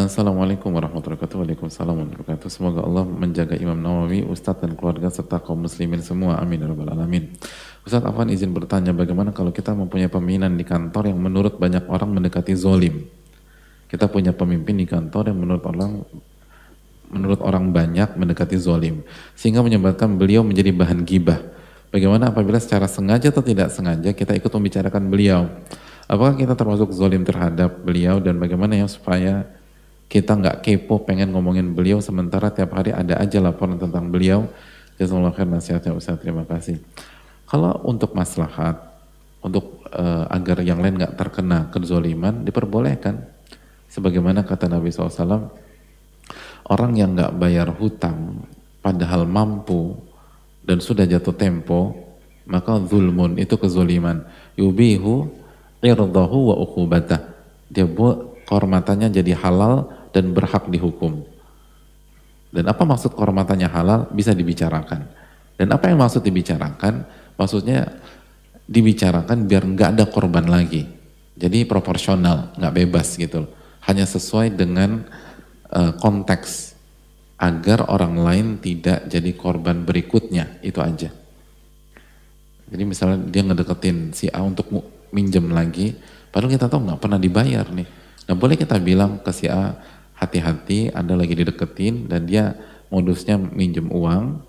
Assalamualaikum warahmatullahi wabarakatuh. Waalaikumsalam warahmatullahi wabarakatuh. Semoga Allah menjaga Imam Nawawi, Ustadz dan keluarga serta kaum muslimin semua. Amin ya rabbal alamin. Ustadz Afwan izin bertanya, bagaimana kalau kita mempunyai pimpinan di kantor yang menurut banyak orang mendekati zolim? Kita punya pemimpin di kantor yang menurut orang banyak mendekati zolim, sehingga menyebabkan beliau menjadi bahan gibah. Bagaimana apabila secara sengaja atau tidak sengaja kita ikut membicarakan beliau? Apakah kita termasuk zolim terhadap beliau, dan bagaimana ya supaya kita nggak kepo pengen ngomongin beliau sementara tiap hari ada aja laporan tentang beliau? Jazakallahu khair nasihatnya Ustaz, terima kasih. Kalau untuk maslahat, untuk agar yang lain nggak terkena kezoliman, diperbolehkan. Sebagaimana kata Nabi SAW, orang yang nggak bayar hutang padahal mampu dan sudah jatuh tempo, maka zulmun, itu kezoliman. Yubihu irdahu wa uqubatah. Dia buat kehormatannya jadi halal dan berhak dihukum. Dan apa maksud kehormatannya halal? Bisa dibicarakan. Dan apa yang maksud dibicarakan? Maksudnya dibicarakan biar nggak ada korban lagi. Jadi proporsional, nggak bebas gitu. Hanya sesuai dengan konteks agar orang lain tidak jadi korban berikutnya, itu aja. Jadi misalnya dia ngedeketin si A untuk minjem lagi, padahal kita tahu nggak pernah dibayar nih. Nah boleh kita bilang ke si A, hati-hati Anda lagi dideketin dan dia modusnya minjem uang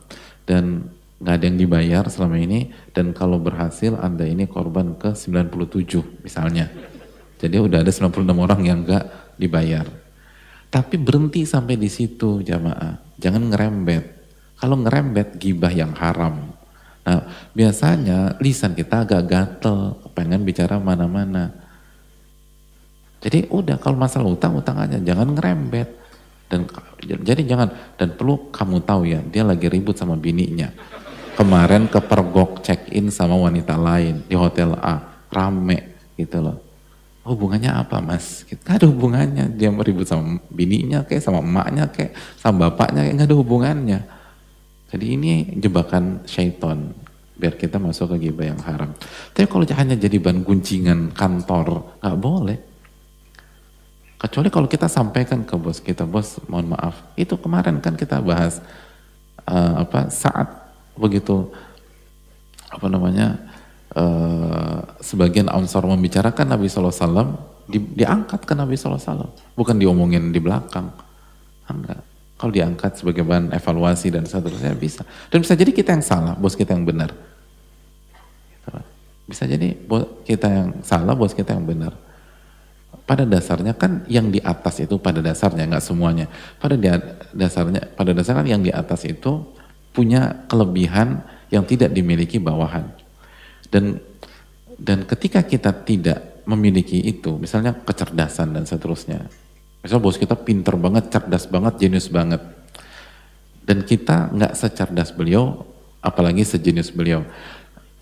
dan nggak ada yang dibayar selama ini, dan kalau berhasil Anda ini korban ke 97 misalnya. Jadi udah ada 96 orang yang nggak dibayar. Tapi berhenti sampai di situ jamaah, jangan ngerembet. Kalau ngerembet gibah yang haram. Nah biasanya lisan kita agak gatel, pengen bicara mana-mana. Jadi udah kalau masalah utang aja, jangan ngerembet. Dan jadi jangan, dan perlu kamu tahu ya, dia lagi ribut sama bininya. Kemarin kepergok check-in sama wanita lain di hotel A, rame gitu loh. Hubungannya apa mas? Gak ada hubungannya, dia ribut sama bininya kayak, sama emaknya kayak, sama bapaknya kayak, gak ada hubungannya. Jadi ini jebakan syaitan, biar kita masuk ke ghibah yang haram. Tapi kalau hanya jadi bahan guncingan kantor, gak boleh. Kecuali kalau kita sampaikan ke bos kita, bos mohon maaf, itu kemarin kan kita bahas saat begitu sebagian Ansar membicarakan Nabi SAW, diangkat ke Nabi SAW, bukan diomongin di belakang. Enggak. Kalau diangkat sebagai bahan evaluasi dan seterusnya bisa. Dan bisa jadi kita yang salah, bos kita yang benar. Bisa jadi kita yang salah, bos kita yang benar. Pada dasarnya kan yang di atas itu, pada dasarnya nggak semuanya. Pada dasarnya yang di atas itu punya kelebihan yang tidak dimiliki bawahan. Dan ketika kita tidak memiliki itu, misalnya kecerdasan dan seterusnya. Misalnya bos kita pinter banget, cerdas banget, jenius banget. Dan kita nggak secerdas beliau, apalagi sejenius beliau.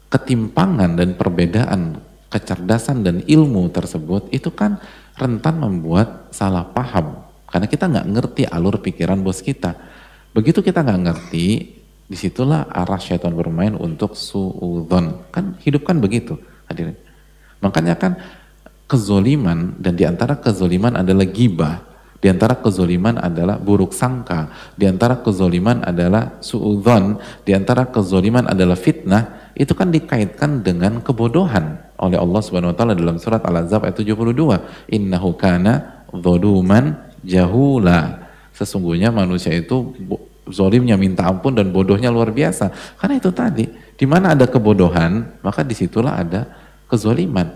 Ketimpangan dan perbedaan kecerdasan dan ilmu tersebut itu kan rentan membuat salah paham. Karena kita nggak ngerti alur pikiran bos kita. Begitu kita nggak ngerti, disitulah arah syaitan bermain untuk su'udzon. Kan hidup kan begitu, hadirin. Makanya kan kezoliman, dan diantara kezoliman adalah ghibah, diantara kezoliman adalah buruk sangka, diantara kezoliman adalah su'udzon, diantara kezoliman adalah fitnah. Itu kan dikaitkan dengan kebodohan oleh Allah Subhanahu wa taala dalam surat Al-Ahzab ayat 72. Innahu kana dzaluman jahula. Sesungguhnya manusia itu zolimnya minta ampun dan bodohnya luar biasa. Karena itu tadi, di mana ada kebodohan, maka disitulah ada kezoliman.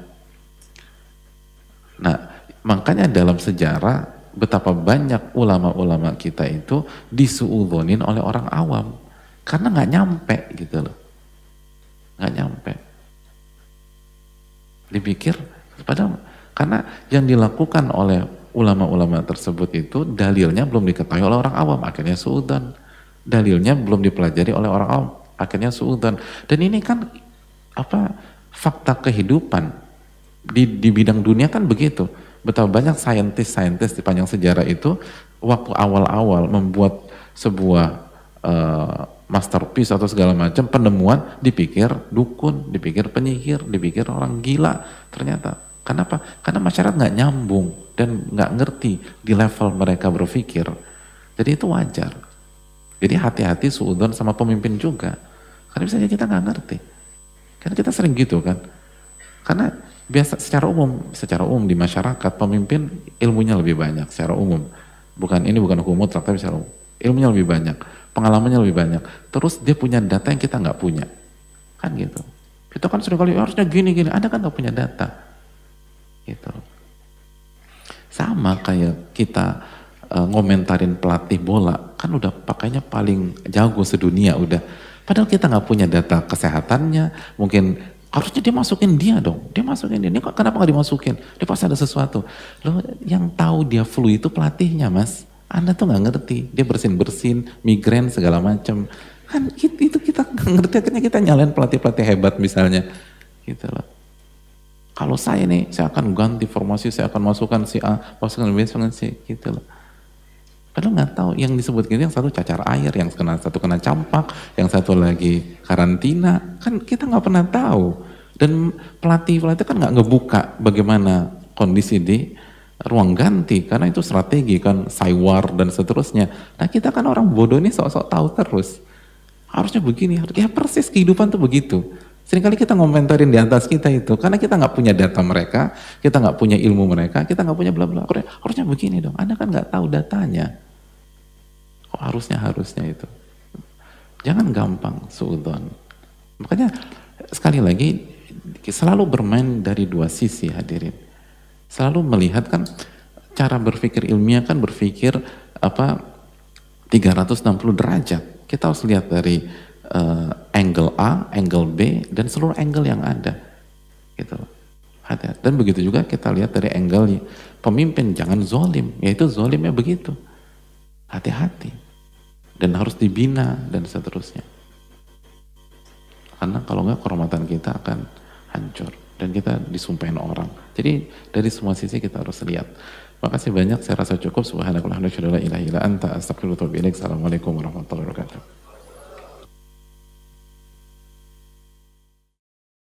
Nah, makanya dalam sejarah betapa banyak ulama-ulama kita itu disuudzonin oleh orang awam. Karena nggak nyampe gitu loh. Nggak nyampe. Dipikir, padahal karena yang dilakukan oleh ulama-ulama tersebut itu dalilnya belum diketahui oleh orang awam, akhirnya suudzon. Dalilnya belum dipelajari oleh orang awam, akhirnya suudzon. Dan ini kan fakta kehidupan di bidang dunia kan begitu. Betapa banyak saintis-saintis di panjang sejarah itu waktu awal-awal membuat sebuah masterpiece atau segala macam penemuan, dipikir dukun, dipikir penyihir, dipikir orang gila. Ternyata kenapa? Karena masyarakat nggak nyambung. dan nggak ngerti di level mereka berpikir. Jadi itu wajar. Jadi hati-hati suudzon sama pemimpin juga. Karena bisa aja kita nggak ngerti. Karena kita sering gitu kan. Karena biasa secara umum di masyarakat pemimpin ilmunya lebih banyak secara umum. Ini bukan hukum mutlak tapi secara umum. Ilmunya lebih banyak, pengalamannya lebih banyak. Terus dia punya data yang kita nggak punya. Kan gitu. Kita kan sering kali harusnya gini-gini, Anda kan nggak punya data. Gitu. Sama kayak kita ngomentarin pelatih bola, kan udah pakainya paling jago sedunia udah. Padahal kita nggak punya data kesehatannya, mungkin harusnya dia masukin dia dong, dia masukin dia. Ini kenapa nggak dimasukin? Dia pasti ada sesuatu. Loh, yang tahu dia flu itu pelatihnya, Mas. Anda tuh nggak ngerti, dia bersin-bersin, migrain segala macam. Kan itu kita nggak ngerti, akhirnya kita nyalain pelatih-pelatih hebat misalnya, gitu loh. Kalau saya nih, saya akan ganti formasi, saya akan masukkan si A, masukkan B, masukkan C, gitu loh. Padahal nggak tahu, yang disebut gitu, yang satu cacar air, yang satu kena campak, yang satu lagi karantina, kan kita nggak pernah tahu. Dan pelatih kan nggak ngebuka bagaimana kondisi di ruang ganti, karena itu strategi kan, saywar dan seterusnya. Nah kita kan orang bodoh nih sok-sok tahu terus. Harusnya begini, ya persis kehidupan tuh begitu. Seringkali kita ngomentarin di atas kita itu, karena kita nggak punya data mereka, kita nggak punya ilmu mereka, kita nggak punya bla bla. Harusnya begini dong, Anda kan nggak tahu datanya. Kok harusnya itu. Jangan gampang suudzon. Makanya sekali lagi selalu bermain dari dua sisi hadirin. Selalu melihat kan cara berpikir ilmiah kan berpikir 360 derajat. Kita harus lihat dari angle A, angle B, dan seluruh angle yang ada. Gitu. Hati-hati. Dan begitu juga kita lihat dari angle pemimpin, jangan zolim. Yaitu zolimnya begitu. Hati-hati. Dan harus dibina dan seterusnya. Karena kalau enggak kehormatan kita akan hancur. Dan kita disumpahin orang. Jadi dari semua sisi kita harus lihat. Makasih banyak, saya rasa cukup. Subhanakallahumma wa bihamdika, asyhadu an la ilaha illa anta, astaghfiruka wa atubu ilaik. Assalamualaikum warahmatullahi wabarakatuh.